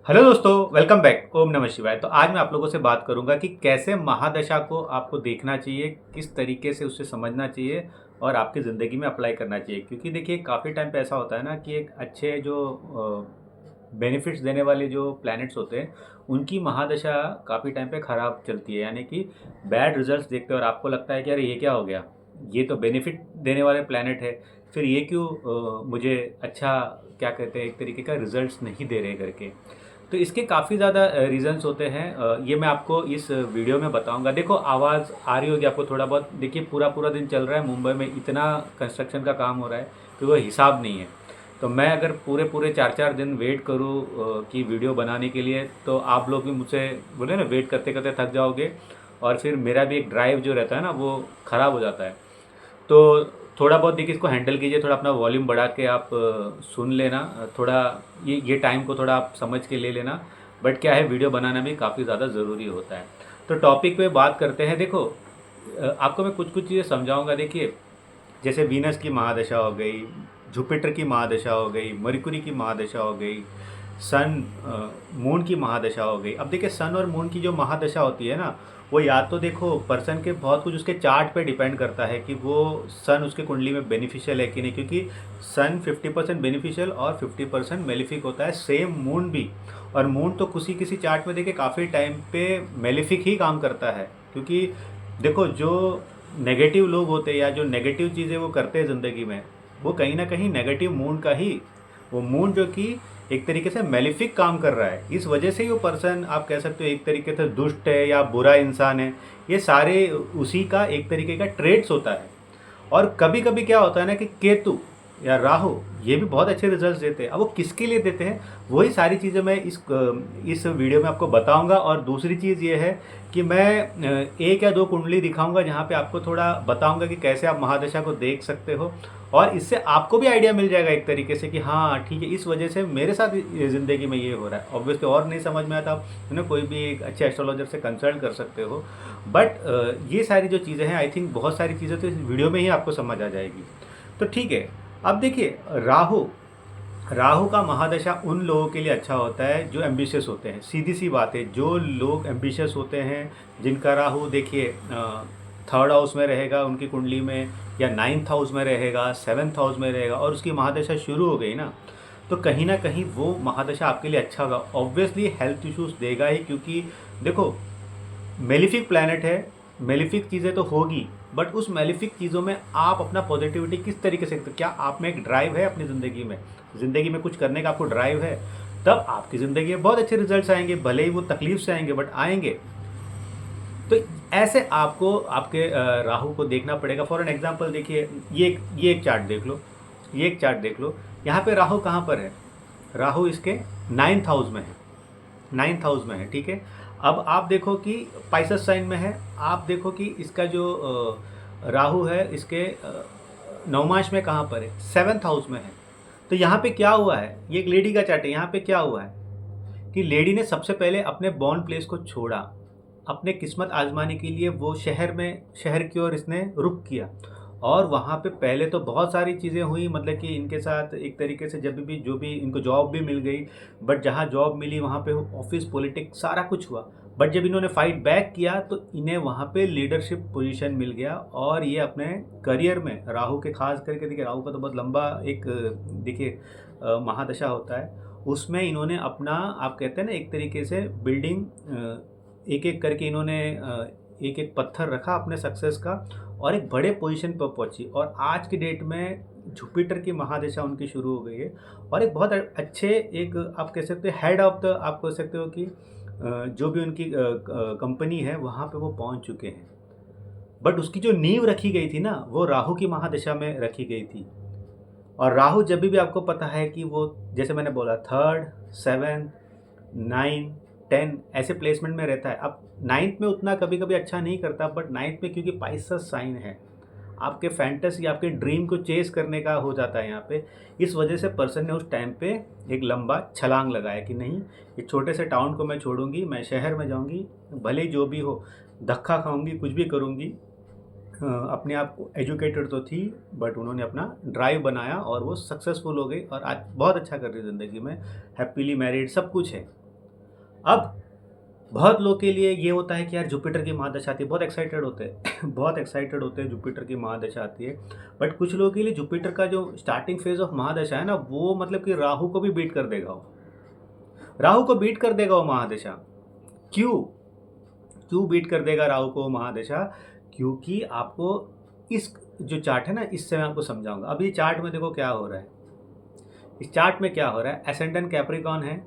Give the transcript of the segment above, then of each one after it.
Hello दोस्तों, welcome back. ओम नमः शिवाय। तो आज मैं आप लोगों से बात करूंगा कि कैसे महादशा को आपको देखना चाहिए, किस तरीके से उसे समझना चाहिए और आपकी ज़िंदगी में अप्लाई करना चाहिए। क्योंकि देखिए काफ़ी टाइम पे ऐसा होता है ना कि एक अच्छे जो बेनिफिट्स देने वाले जो प्लैनेट्स होते हैं उनकी महादशा काफ़ी टाइम पे ख़राब चलती है, यानी कि बैड रिजल्ट्स देखते हैं और आपको लगता है कि अरे ये क्या हो गया, ये तो बेनिफिट देने वाले प्लैनेट है, फिर ये क्यों मुझे अच्छा क्या कहते हैं एक तरीके का रिजल्ट्स नहीं दे रहे करके। तो इसके काफ़ी ज़्यादा रीज़न्स होते हैं। ये मैं आपको इस वीडियो में बताऊंगा। देखो आवाज़ आ रही होगी आपको थोड़ा बहुत। देखिए पूरा पूरा दिन चल रहा है मुंबई में, इतना कंस्ट्रक्शन का काम हो रहा है कि वो हिसाब नहीं है। तो मैं अगर पूरे पूरे 4-4 दिन वेट करूँ कि वीडियो बनाने के लिए, तो आप लोग भी मुझसे बोले ना वेट करते करते थक जाओगे और फिर मेरा भी एक ड्राइव जो रहता है ना वो ख़राब हो जाता है। तो थोड़ा बहुत देखिए इसको हैंडल कीजिए, थोड़ा अपना वॉल्यूम बढ़ा के आप सुन लेना। थोड़ा ये टाइम को थोड़ा आप समझ के ले लेना। बट क्या है, वीडियो बनाना भी काफ़ी ज़्यादा ज़रूरी होता है। तो टॉपिक पे बात करते हैं। देखो आपको मैं कुछ कुछ चीज़ें समझाऊंगा। देखिए जैसे वीनस की महादशा हो गई, जुपिटर की महादशा हो गई, मरकुरी की महादशा हो गई, सन मून की महादशा हो गई। अब देखिए सन और मून की जो महादशा होती है ना, वो या तो देखो पर्सन के बहुत कुछ उसके चार्ट पे डिपेंड करता है कि वो सन उसके कुंडली में बेनिफिशियल है कि नहीं। क्योंकि सन 50% बेनिफिशियल और 50% मेलिफिक होता है, सेम मून भी। और मून तो किसी किसी चार्ट में देखिए काफ़ी टाइम पे मेलिफिक ही काम करता है। क्योंकि देखो जो नेगेटिव लोग होते हैं या जो नेगेटिव चीज़ें वो करते हैं ज़िंदगी में, वो कहीं ना कहीं नेगेटिव मून का ही, वो मून जो कि एक तरीके से मेलिफिक काम कर रहा है, इस वजह से ही वो पर्सन आप कह सकते हो एक तरीके से दुष्ट है या बुरा इंसान है। ये सारे उसी का एक तरीके का ट्रेड्स होता है। और कभी कभी क्या होता है ना कि केतु या राहु ये भी बहुत अच्छे रिजल्ट्स देते हैं। अब वो किसके लिए देते हैं, वही सारी चीज़ें मैं इस वीडियो में आपको बताऊंगा। और दूसरी चीज़ ये है कि मैं एक या दो कुंडली दिखाऊंगा जहाँ पे आपको थोड़ा बताऊंगा कि कैसे आप महादशा को देख सकते हो। और इससे आपको भी आइडिया मिल जाएगा एक तरीके से कि हाँ ठीक है, इस वजह से मेरे साथ ज़िंदगी में ये हो रहा है। ऑब्वियसली और नहीं समझ में आता आप कोई भी एक अच्छे एस्ट्रोलॉजर से कंसल्ट कर सकते हो। बट ये सारी जो चीज़ें हैं, आई थिंक बहुत सारी चीज़ें तो इस वीडियो में ही आपको समझ आ जाएगी। तो ठीक है, अब देखिए राहु राहु का महादशा उन लोगों के लिए अच्छा होता है जो एम्बिशियस होते हैं। सीधी सी बात है, जो लोग एम्बिशियस होते हैं, जिनका राहु देखिए थर्ड हाउस में रहेगा उनकी कुंडली में, या नाइन्थ हाउस में रहेगा, सेवन्थ हाउस में रहेगा, और उसकी महादशा शुरू हो गई ना, तो कहीं ना कहीं वो महादशा आपके लिए अच्छा होगा। ऑब्वियसली हेल्थ इश्यूज देगा ही, क्योंकि देखो मेलिफिक प्लैनेट है, मेलिफिक चीज़ें तो होगी। बट उस मेलिफिक चीज़ों में आप अपना पॉजिटिविटी किस तरीके से, तो क्या आप में एक ड्राइव है अपनी ज़िंदगी में कुछ करने का आपको ड्राइव है, तब आपकी ज़िंदगी में बहुत अच्छे रिजल्ट्स आएंगे। भले ही वो तकलीफ से आएंगे बट आएंगे। तो ऐसे आपको आपके राहु को देखना पड़ेगा। फॉर एन एग्जांपल देखिए, ये एक चार्ट देख लो, ये एक चार्ट देख लो। यहाँ पे राहु कहाँ पर है, राहु इसके नाइन्थ हाउस में है, नाइन्थ हाउस में है, ठीक है। अब आप देखो कि पाइसेस साइन में है। आप देखो कि इसका जो राहु है इसके नौमांश में कहाँ पर है, सेवन्थ हाउस में है। तो यहाँ पे क्या हुआ है, ये एक लेडी का चार्ट है। यहाँ पे क्या हुआ है कि लेडी ने सबसे पहले अपने बॉर्न प्लेस को छोड़ा, अपने किस्मत आजमाने के लिए वो शहर की ओर इसने रुख किया। और वहाँ पे पहले तो बहुत सारी चीज़ें हुई, मतलब कि इनके साथ एक तरीके से जब भी जो भी इनको जॉब भी मिल गई। बट जहाँ जॉब मिली वहाँ पे ऑफिस पॉलिटिक्स सारा कुछ हुआ। बट जब इन्होंने फाइट बैक किया तो इन्हें वहाँ पे लीडरशिप पोजीशन मिल गया। और ये अपने करियर में राहु के खास करके, देखिए राहु का तो बहुत लंबा एक देखिए महादशा होता है, उसमें इन्होंने अपना आप कहते हैं ना एक तरीके से बिल्डिंग एक एक करके इन्होंने एक एक पत्थर रखा अपने सक्सेस का, और एक बड़े पोजीशन पर पहुंची। और आज की डेट में जुपिटर की महादशा उनकी शुरू हो गई है। और एक बहुत अच्छे एक आप कह सकते हो हेड ऑफ द, आप कह सकते हो कि जो भी उनकी कंपनी है वहाँ पे वो पहुँच चुके हैं। बट उसकी जो नींव रखी गई थी ना, वो राहु की महादशा में रखी गई थी। और राहु जब भी आपको पता है कि वो, जैसे मैंने बोला, थर्ड, सेवन, 9, 10 ऐसे प्लेसमेंट में रहता है। अब नाइन्थ में उतना कभी कभी अच्छा नहीं करता, बट नाइन्थ में क्योंकि पाइसेस साइन है, आपके फैंटेसी आपके ड्रीम को चेस करने का हो जाता है यहाँ पे। इस वजह से पर्सन ने उस टाइम पे एक लंबा छलांग लगाया कि नहीं, एक छोटे से टाउन को मैं छोड़ूंगी, मैं शहर में जाऊंगी, भले ही जो भी हो, धक्का खाऊंगी, कुछ भी करूंगी। अपने आप को एजुकेटेड तो थी, बट उन्होंने अपना ड्राइव बनाया और वो सक्सेसफुल हो गई और आज बहुत अच्छा कर रही है ज़िंदगी में, हैप्पीली मैरिड, सब कुछ है। अब बहुत लोग के लिए ये होता है कि यार जुपिटर की महादशा आती है, बहुत एक्साइटेड होते हैं बहुत एक्साइटेड होते हैं, जुपिटर की महादशा आती है। बट कुछ लोगों के लिए जुपिटर का जो स्टार्टिंग फेज ऑफ महादशा है ना, वो मतलब कि राहु को भी बीट कर देगा वो, राहु को बीट कर देगा वो महादशा। क्यों? क्यों बीट कर देगा राहु को वो महादशा? क्योंकि आपको इस जो चार्ट है ना, इससे मैं आपको समझाऊंगा। अब ये चार्ट में देखो क्या हो रहा है, इस चार्ट में क्या हो रहा है। एसेंडेंट कैप्रिकॉन है,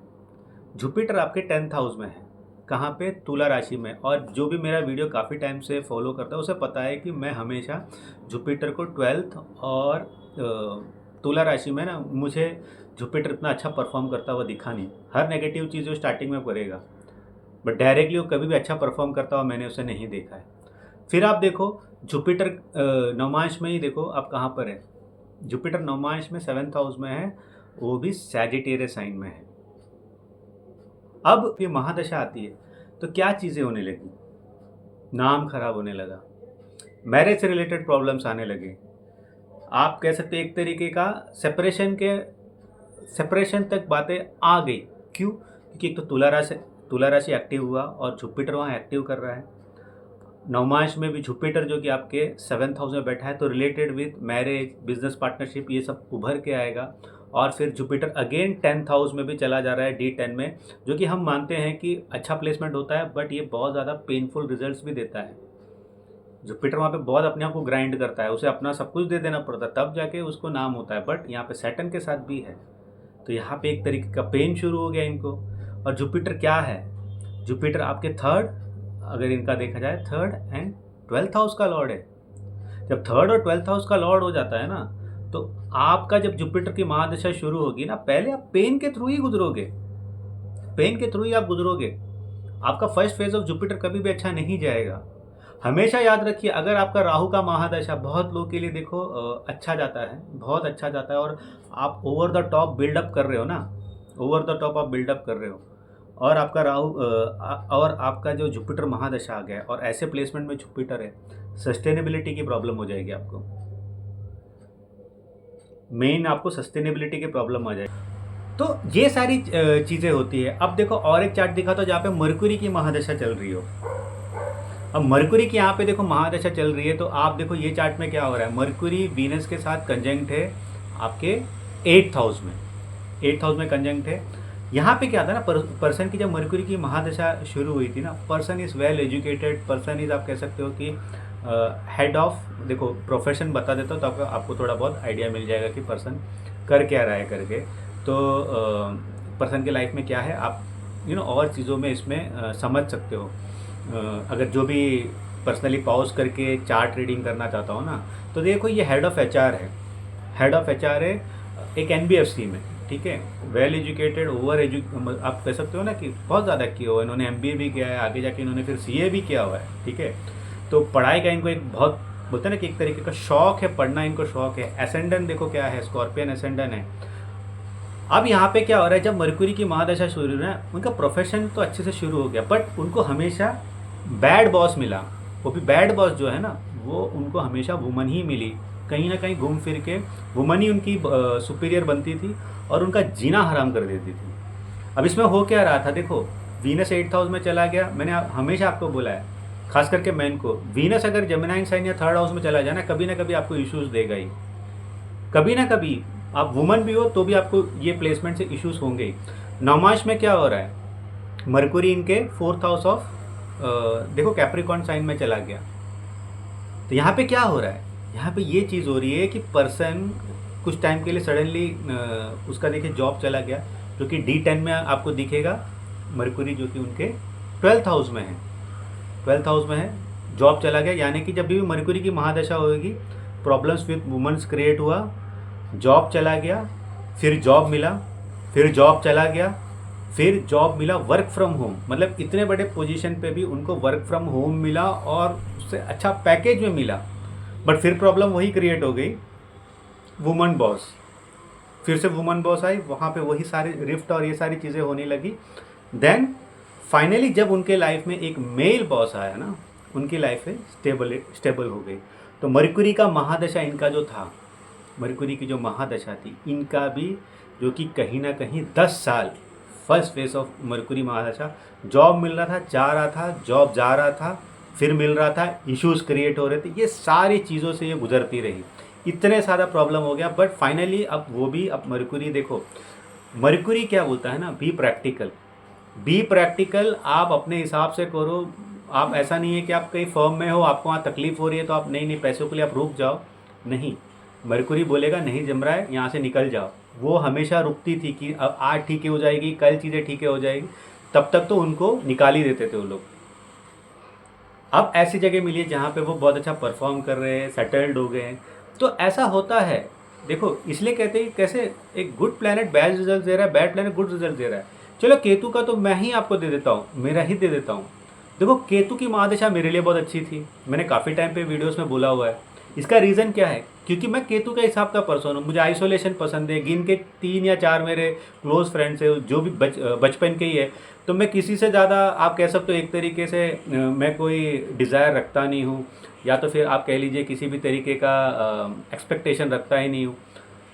जुपिटर आपके 10th हाउस में है। कहाँ पे? तुला राशि में। और जो भी मेरा वीडियो काफ़ी टाइम से फॉलो करता है उसे पता है कि मैं हमेशा जुपिटर को 12th और तुला राशि में ना, मुझे जुपिटर इतना अच्छा परफॉर्म करता हुआ दिखा नहीं। हर नेगेटिव चीज़ वो स्टार्टिंग में करेगा, बट डायरेक्टली वो कभी भी अच्छा परफॉर्म करता हुआ मैंने उसे नहीं देखा है। फिर आप देखो जुपिटर नवमांश में ही देखो आप कहाँ पर है। जुपिटर नवमांश में 7th हाउस में है, वो भी सैजिटेरियस साइन में है। अब ये महादशा आती है तो क्या चीज़ें होने लगी? नाम खराब होने लगा, मैरिज से रिलेटेड प्रॉब्लम्स आने लगे। आप कह सकते हैं एक तरीके का सेपरेशन तक बातें आ गई। क्यों? क्योंकि एक तो तुला राशि एक्टिव हुआ और जुपिटर वहाँ एक्टिव कर रहा है। नवमांश में भी जुपिटर जो कि आपके 7th हाउस में बैठा है, तो related with marriage, business partnership, ये सब उभर के आएगा। और फिर जुपिटर अगेन 10th हाउस में भी चला जा रहा है, D10 में, जो कि हम मानते हैं कि अच्छा प्लेसमेंट होता है, बट ये बहुत ज़्यादा पेनफुल रिजल्ट्स भी देता है। जुपिटर वहाँ पे बहुत अपने आप को ग्राइंड करता है, उसे अपना सब कुछ दे देना पड़ता है, तब जाके उसको नाम होता है। बट यहाँ पे सैटर्न के साथ भी है, तो यहाँ पे एक तरीके का पेन शुरू हो गया इनको। और जुपिटर क्या है? जुपिटर आपके थर्ड, अगर इनका देखा जाए, थर्ड एंड 12th हाउस का लॉर्ड है। जब थर्ड और 12th हाउस का लॉर्ड हो जाता है ना, तो आपका जब जुपिटर की महादशा शुरू होगी ना, पहले आप पेन के थ्रू ही गुजरोगे, पेन के थ्रू ही आप गुजरोगे। आपका फर्स्ट फेज ऑफ जुपिटर कभी भी अच्छा नहीं जाएगा। हमेशा याद रखिए, अगर आपका राहु का महादशा बहुत लोगों के लिए देखो अच्छा जाता है, बहुत अच्छा जाता है, और आप ओवर द टॉप बिल्डअप कर रहे हो ना, ओवर द टॉप आप बिल्डअप कर रहे हो, और आपका और आपका जो जुपिटर महादशा आ गया और ऐसे प्लेसमेंट में जुपिटर है, सस्टेनेबिलिटी की प्रॉब्लम हो जाएगी आपको। मेन आपको सस्टेनेबिलिटी की प्रॉब्लम आ जाएगी। तो ये सारी चीज़ें होती है। अब देखो और एक चार्ट दिखा तो जहाँ पे मरकुरी की महादशा चल रही हो। अब मरकुरी की यहाँ पे देखो महादशा चल रही है, तो आप देखो ये चार्ट में क्या हो रहा है। मरकुरी वीनस के साथ कंजंक्ट है आपके 8th हाउस में, 8th हाउस में कंजंक्ट है। यहाँ पे क्या था ना, पर्सन की जब मरकुरी की महादशा शुरू हुई थी ना, person is well educated, person is, आप कह सकते हो कि हेड ऑफ, देखो प्रोफेशन बता देता हूँ तो आपको थोड़ा बहुत आइडिया मिल जाएगा कि पर्सन कर क्या रहा है करके। तो पर्सन के लाइफ में क्या है, आप और चीज़ों में इसमें समझ सकते हो। अगर जो भी पर्सनली पॉज करके चार्ट रीडिंग करना चाहता हो ना, तो देखो ये हेड ऑफ HR है, हेड ऑफ HR है एक NBFC में, ठीक है। वेल एजुकेटेड, आप कह सकते हो ना कि बहुत ज़्यादा किया हुआ, इन्होंने MBA भी किया है, आगे जाके इन्होंने फिर CA भी किया हुआ है, ठीक है। तो पढ़ाई का इनको एक बहुत, बोलते हैं ना कि एक तरीके का शौक है, पढ़ना इनको शौक है। एसेंडेंट देखो क्या है, स्कॉर्पियन एसेंडेंट है। अब यहाँ पे क्या हो रहा है, जब मरकुरी की महादशा शुरू हुई ना, उनका प्रोफेशन तो अच्छे से शुरू हो गया, बट उनको हमेशा बैड बॉस मिला। वो भी बैड बॉस जो है ना, वो उनको हमेशा वुमन ही मिली, कहीं ना कहीं घूम फिर के वुमन ही उनकी सुपीरियर बनती थी और उनका जीना हराम कर देती थी। अब इसमें हो क्या रहा था, देखो वीनस 8th हाउस में चला गया। मैंने हमेशा आपको बोला है, खास करके मैन को, वीनस अगर जेमिनाइन साइन या 3rd हाउस में चला जाए ना कभी आपको इश्यूज देगा ही, कभी ना कभी। आप वुमन भी हो तो भी आपको ये प्लेसमेंट से इश्यूज होंगे ही। नवमांश में क्या हो रहा है, मरकुरी इनके 4th हाउस ऑफ देखो कैप्रिकॉर्न साइन में चला गया। तो यहाँ पे क्या हो रहा है, यहाँ पे ये चीज़ हो रही है कि पर्सन कुछ टाइम के लिए सडनली उसका देखिए जॉब चला गया, जो कि D10 में आपको दिखेगा। मरकुरी जो कि उनके 12th हाउस में है, 12th हाउस में है, जॉब चला गया। यानी कि जब भी मरकुरी की महादशा होगी, प्रॉब्लम्स विद वुमेन्स क्रिएट हुआ, जॉब चला गया, फिर जॉब मिला, फिर जॉब चला गया, फिर जॉब मिला वर्क फ्रॉम होम। मतलब इतने बड़े पोजीशन पे भी उनको वर्क फ्रॉम होम मिला और उससे अच्छा पैकेज में मिला, बट फिर प्रॉब्लम वही क्रिएट हो गई, वुमन बॉस। फिर से वुमन बॉस आई, वहाँ पे वही सारी रिफ्ट और ये सारी चीज़ें होने लगी। देन फाइनली जब उनके लाइफ में एक मेल बॉस आया ना, उनकी लाइफ स्टेबल हो गई। तो मरकुरी का महादशा इनका जो था, मरकुरी की जो महादशा थी इनका भी, जो कि कहीं ना कहीं 10 साल फर्स्ट फेज ऑफ मरकुरी महादशा। जॉब मिल रहा था, जा रहा था, जॉब जा रहा था, फिर मिल रहा था, इश्यूज क्रिएट हो रहे थे, ये सारी चीज़ों से ये गुजरती रही। इतने सारा प्रॉब्लम हो गया, बट फाइनली अब वो भी, अब मरकुरी देखो, मरकुरी क्या बोलता है ना, बी प्रैक्टिकल। बी प्रैक्टिकल, आप अपने हिसाब से करो। आप ऐसा नहीं है कि आप कहीं फर्म में हो, आपको वहाँ तकलीफ हो रही है तो आप नहीं नहीं पैसों के लिए आप रुक जाओ, नहीं। मरकुरी बोलेगा नहीं जम रहा है, यहाँ से निकल जाओ। वो हमेशा रुकती थी कि अब आज ठीक हो जाएगी, कल चीज़ें ठीक हो जाएगी, तब तक तो उनको निकाल ही देते थे वो लोग। अब ऐसी जगह मिली है जहाँ पे वो बहुत अच्छा परफॉर्म कर रहे हैं, सेटल्ड हो गए हैं। तो ऐसा होता है। देखो इसलिए कहते हैं कि कैसे एक गुड प्लैनेट बैड रिजल्ट दे रहा है, बैड प्लैनेट गुड रिजल्ट दे रहा है। चलो केतु का तो मैं ही आपको दे देता हूँ, मेरा ही दे देता हूँ। देखो केतु की महादशा मेरे लिए बहुत अच्छी थी, मैंने काफ़ी टाइम पे वीडियोस में बोला हुआ है। इसका रीज़न क्या है, क्योंकि मैं केतु के हिसाब का पर्सन हूँ, मुझे आइसोलेशन पसंद है। गिन के 3 या 4 मेरे क्लोज फ्रेंड्स है जो भी बचपन के ही है। तो मैं किसी से ज़्यादा आप कह सकते हो एक तरीके से मैं कोई डिज़ायर रखता नहीं हूँ, या तो फिर आप कह लीजिए किसी भी तरीके का एक्सपेक्टेशन रखता ही नहीं हूँ।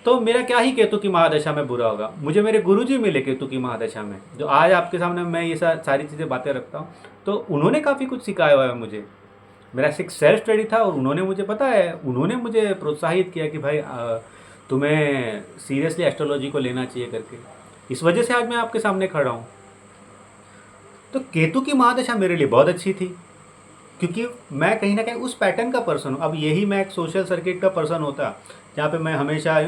तो मेरा क्या ही केतु की महादशा में बुरा होगा। मुझे मेरे गुरुजी मिले केतु की महादशा में, जो आज आपके सामने मैं ये सारी चीज़ें बातें रखता हूँ। तो उन्होंने काफ़ी कुछ सिखाया हुआ है मुझे। मेरा एक सेल्फ स्टडी था और उन्होंने मुझे, पता है, उन्होंने मुझे प्रोत्साहित किया कि भाई तुम्हें सीरियसली एस्ट्रोलॉजी को लेना चाहिए करके। इस वजह से आज मैं आपके सामने खड़ा हूँ। तो केतु की महादशा मेरे लिए बहुत अच्छी थी, क्योंकि मैं कहीं ना कहीं उस पैटर्न का पर्सन हूँ। अब यही मैं एक सोशल सर्किट का पर्सन होता, जहाँ पे मैं हमेशा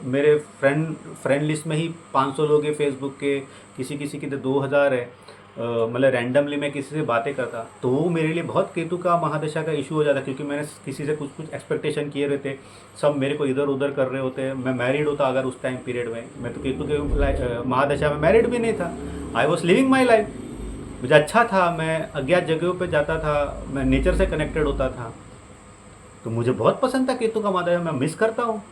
मेरे फ्रेंड लिस्ट में ही 500 लोग हैं फेसबुक के, किसी किसी की तो 2000 है। मतलब रैंडमली मैं किसी से बातें करता, तो वो मेरे लिए बहुत केतु का महादशा का इशू हो जाता, क्योंकि मैंने किसी से कुछ कुछ एक्सपेक्टेशन किए रहते, सब मेरे को इधर उधर कर रहे होते। मैं मैरिड होता अगर उस टाइम पीरियड में, मैं तो केतु के महादशा में मैरिड भी नहीं था। I was living my life, मुझे अच्छा था, मैं अज्ञात जगहों पे जाता था, मैं नेचर से कनेक्टेड होता था। तो मुझे बहुत पसंद था केतु का महादशा, मैं मिस करता हूँ।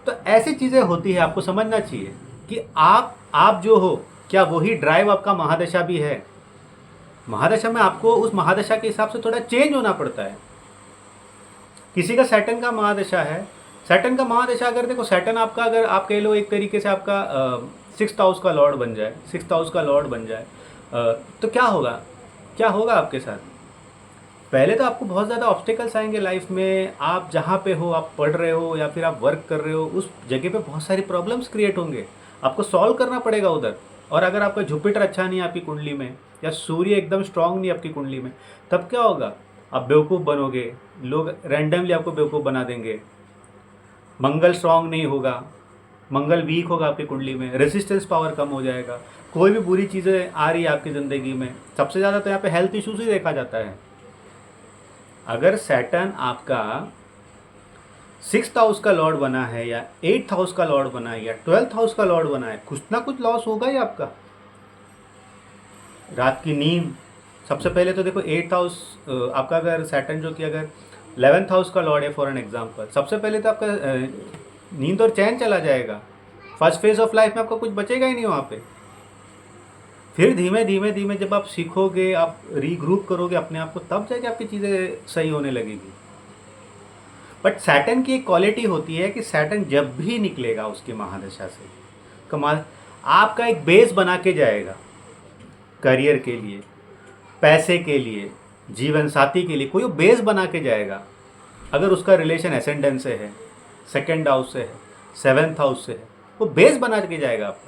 तो ऐसी चीज़ें होती है, आपको समझना चाहिए कि आप जो हो, क्या वही ड्राइव आपका महादशा भी है। महादशा में आपको उस महादशा के हिसाब से थोड़ा चेंज होना पड़ता है। किसी का सैटर्न का महादशा है, सैटर्न का महादशा, अगर देखो सैटर्न आपका, अगर आप कह लो एक तरीके से आपका 6th हाउस का लॉर्ड बन जाए, 6th हाउस का लॉर्ड बन जाए, तो क्या होगा, क्या होगा आपके साथ। पहले तो आपको बहुत ज़्यादा ऑब्स्टिकल्स आएंगे लाइफ में। आप जहाँ पे हो, आप पढ़ रहे हो या फिर आप वर्क कर रहे हो, उस जगह पे बहुत सारी प्रॉब्लम्स क्रिएट होंगे, आपको सॉल्व करना पड़ेगा उधर। और अगर आपका जुपिटर अच्छा नहीं है आपकी कुंडली में, या सूर्य एकदम स्ट्रांग नहीं है आपकी कुंडली में, तब क्या होगा, आप बेवकूफ़ बनोगे, लोग रैंडमली आपको बेवकूफ़ बना देंगे। मंगल स्ट्रांग नहीं होगा, मंगल वीक होगा आपकी कुंडली में, रेजिस्टेंस पावर कम हो जाएगा। कोई भी बुरी चीज़ें आ रही है आपकी ज़िंदगी में, सबसे ज़्यादा तो यहाँ पे हेल्थ इश्यूज ही देखा जाता है। अगर सैटर्न आपका 6th हाउस का लॉर्ड बना है, या 8th हाउस का लॉर्ड बना है, या 12th हाउस का लॉर्ड बना है, कुछ ना कुछ लॉस होगा ही आपका। रात की नींद, सबसे पहले तो देखो 8th हाउस आपका, अगर सैटर्न जो कि अगर 11th हाउस का लॉर्ड है फॉर एन एग्जाम्पल, सबसे पहले तो आपका नींद और चैन चला जाएगा। फर्स्ट फेज ऑफ लाइफ में आपका कुछ बचेगा ही नहीं वहाँ पे। फिर धीमे धीमे धीमे जब आप सीखोगे, आप रीग्रुप करोगे अपने आप को, तब जाके आपकी चीज़ें सही होने लगेगी। बट सैटर्न की एक क्वालिटी होती है कि सैटर्न जब भी निकलेगा उसकी महादशा से, कमाल, आपका एक बेस बना के जाएगा, करियर के लिए, पैसे के लिए, जीवन साथी के लिए, कोई बेस बना के जाएगा। अगर उसका रिलेशन एसेंडेंट से है, 2nd हाउस से है, 7th हाउस से है, वो बेस बना के जाएगा आपका।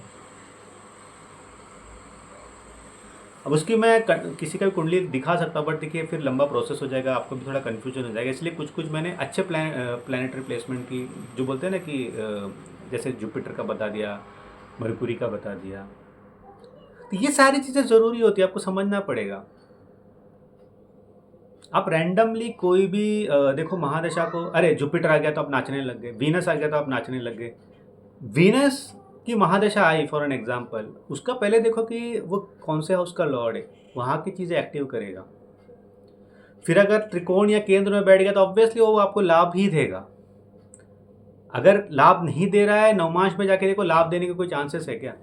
अब उसकी मैं किसी का भी कुंडली दिखा सकता हूँ, बट देखिए फिर लंबा प्रोसेस हो जाएगा, आपको भी थोड़ा कन्फ्यूजन हो जाएगा। इसलिए कुछ कुछ मैंने अच्छे प्लानिटरी प्लेसमेंट की, जो बोलते हैं ना कि जैसे जुपिटर का बता दिया, मरकुरी का बता दिया, तो ये सारी चीज़ें ज़रूरी होती है, आपको समझना पड़ेगा। आप रैंडमली कोई भी देखो महादशा को, अरे जुपिटर आ गया तो आप नाचने लग गए, वीनस आ गया तो आप नाचने लग गए। वीनस की महादशा आई फॉर एन एग्जाम्पल, उसका पहले देखो कि वो कौन से हाउस का लॉर्ड है, वहाँ की चीज़ें एक्टिव करेगा। फिर अगर त्रिकोण या केंद्र में बैठ गया तो ऑब्वियसली वो आपको लाभ ही देगा। अगर लाभ नहीं दे रहा है, नवमांश में जाके देखो, लाभ देने के कोई चांसेस है क्या।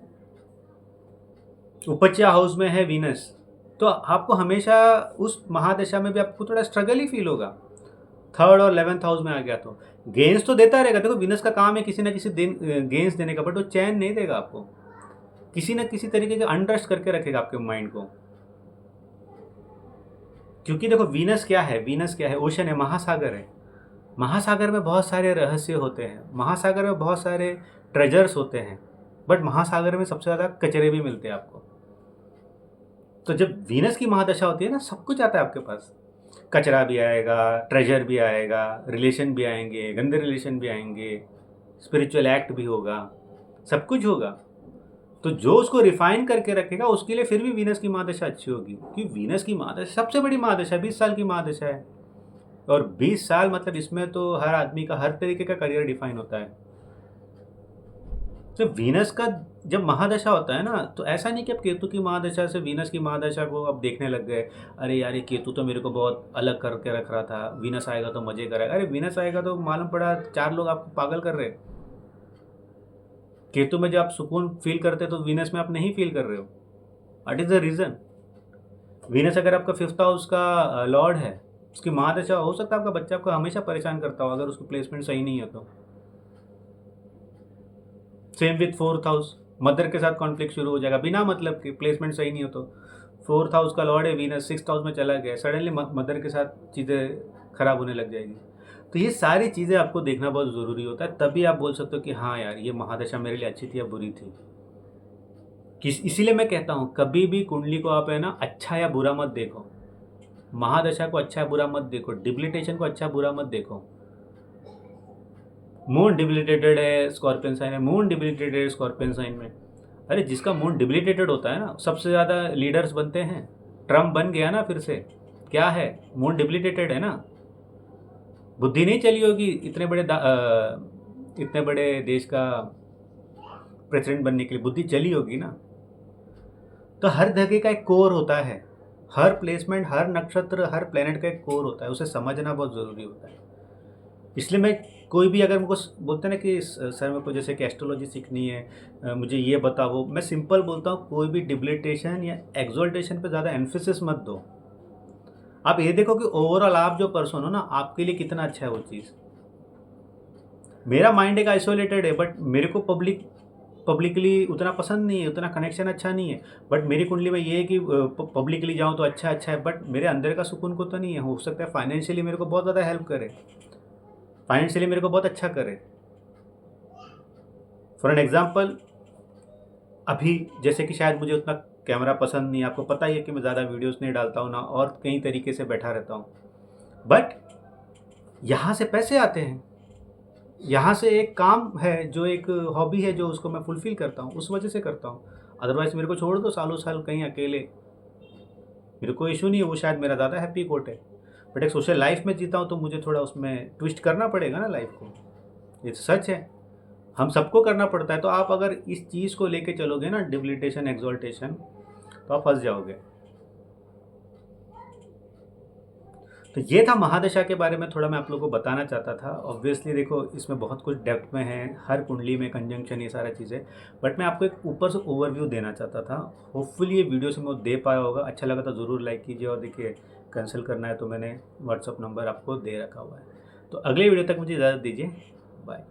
उपज्या हाउस में है वीनस, तो आपको हमेशा उस महादशा में भी आपको थोड़ा स्ट्रगल ही फील होगा। थर्ड और 11th हाउस में आ गया तो गेंस तो देता रहेगा। देखो वीनस का काम है किसी ना किसी दिन गेंस देने का, बट वो चैन नहीं देगा आपको, किसी ना किसी तरीके का अनरेस्ट करके रखेगा आपके माइंड को। क्योंकि देखो वीनस क्या है, वीनस क्या है, ओशन है, महासागर है। महासागर में बहुत सारे रहस्य होते हैं, महासागर में बहुत सारे ट्रेजर्स होते हैं, बट महासागर में सबसे ज़्यादा कचरे भी मिलते हैं आपको। तो जब वीनस की महादशा होती है ना, सब कुछ आता है आपके पास, कचरा भी आएगा, ट्रेजर भी आएगा, रिलेशन भी आएंगे, गंदे रिलेशन भी आएंगे, स्पिरिचुअल एक्ट भी होगा, सब कुछ होगा। तो जो उसको रिफाइन करके रखेगा उसके लिए फिर भी वीनस की महादशा अच्छी होगी, क्योंकि वीनस की महादशा सबसे बड़ी महादशा है, 20 साल की महादशा है। और 20 साल मतलब इसमें तो हर आदमी का हर तरीके का करियर डिफाइन होता है। तो वीनस का जब महादशा होता है ना, तो ऐसा नहीं कि अब केतु की महादशा से वीनस की महादशा को अब देखने लग गए, अरे यार ये केतु तो मेरे को बहुत अलग करके रख रहा था, वीनस आएगा तो मजे करेगा। अरे वीनस आएगा तो मालूम पड़ा 4 लोग आपको पागल कर रहे हैं। केतु में जब आप सुकून फील करते हो तो वीनस में आप नहीं फील कर रहे हो। What is the reason? Venus अगर आपका 5th हाउस का लॉर्ड है, उसकी महादशा हो सकता है आपका बच्चा आपको हमेशा परेशान करता हो अगर उसकी प्लेसमेंट सही नहीं है तो। Same with 4th house, mother के साथ कॉन्फ्लिक्ट शुरू हो जाएगा बिना मतलब कि, प्लेसमेंट सही नहीं हो तो। 4th हाउस का लॉर्ड है वीनस, 6th हाउस में चला गया, सडनली मदर के साथ चीज़ें खराब होने लग जाएगी। तो ये सारी चीज़ें आपको देखना बहुत ज़रूरी होता है, तभी आप बोल सकते हो कि हाँ यार ये महादशा मेरे लिए अच्छी थी या बुरी थी। इसीलिए मैं कहता हूँ कभी भी कुंडली को आप है ना अच्छा या बुरा मत देखो, महादशा को अच्छा या बुरा मत देखो, डिबिलिटेशन को अच्छा बुरा मत देखो। मून डिबिलिटेटेड है स्कॉर्पियन साइन है, मून डिबिलिटेटेड है स्कॉर्पियन साइन में, अरे जिसका मून डिबिलिटेटेड होता है ना सबसे ज़्यादा लीडर्स बनते हैं। ट्रम्प बन गया ना फिर से, क्या है, मून डिबिलिटेटेड है ना। बुद्धि नहीं चली होगी इतने बड़े देश का प्रेसिडेंट बनने के लिए, बुद्धि चली होगी ना। तो हर जगह का एक कोर होता है, हर प्लेसमेंट, हर नक्षत्र, हर प्लेनेट का एक कोर होता है, उसे समझना बहुत ज़रूरी होता है। इसलिए मैं कोई भी अगर मुझको बोलते हैं ना कि सर मेरे को जैसे कि एस्ट्रोलॉजी सीखनी है, मुझे ये बताओ, मैं सिंपल बोलता हूँ कोई भी डिबिलिटेशन या एक्सोल्टेशन पे ज़्यादा एम्फेसिस मत दो। आप ये देखो कि ओवरऑल आप जो पर्सन हो ना आपके लिए कितना अच्छा है वो चीज़। मेरा माइंड एक आइसोलेटेड है, बट मेरे को पब्लिकली उतना पसंद नहीं है, उतना कनेक्शन अच्छा नहीं है। बट मेरी कुंडली में ये है कि पब्लिकली जाऊँ तो अच्छा अच्छा है, बट मेरे अंदर का सुकून को तो नहीं है। हो सकता है फाइनेंशियली मेरे को बहुत ज़्यादा हेल्प करे, फाइनेंशियली मेरे को बहुत अच्छा करे। फॉर एन एग्जाम्पल, अभी जैसे कि शायद मुझे उतना कैमरा पसंद नहीं है, आपको पता ही है कि मैं ज़्यादा वीडियोस नहीं डालता हूँ ना, और कई तरीके से बैठा रहता हूँ, बट यहाँ से पैसे आते हैं, यहाँ से एक काम है जो एक हॉबी है जो उसको मैं फुलफ़िल करता हूँ, उस वजह से करता हूँ। अदरवाइज़ मेरे को छोड़ दो सालों साल कहीं अकेले, मेरे को इशू नहीं है, वो शायद मेरा ज़्यादा हैप्पी कोट है। बट एक सोशल लाइफ में जीता हूँ तो मुझे थोड़ा उसमें ट्विस्ट करना पड़ेगा ना लाइफ को, ये तो सच है, हम सबको करना पड़ता है। तो आप अगर इस चीज़ को लेके चलोगे ना, डिबिलिटेशन एक्सॉल्टेशन, तो आप फंस जाओगे। तो ये था महादशा के बारे में थोड़ा मैं आप लोगों को बताना चाहता था। ऑब्वियसली देखो इसमें बहुत कुछ डेप्थ में है, हर कुंडली में कंजंक्शन, ये सारा चीज़ें, बट मैं आपको एक ऊपर से ओवरव्यू देना चाहता था। होपफुली ये वीडियो से मैं दे पाया होगा, अच्छा लगा तो ज़रूर लाइक कीजिए, और देखिए कैंसिल करना है तो मैंने व्हाट्सअप नंबर आपको दे रखा हुआ है। तो अगले वीडियो तक मुझे इजाज़त दीजिए, बाय।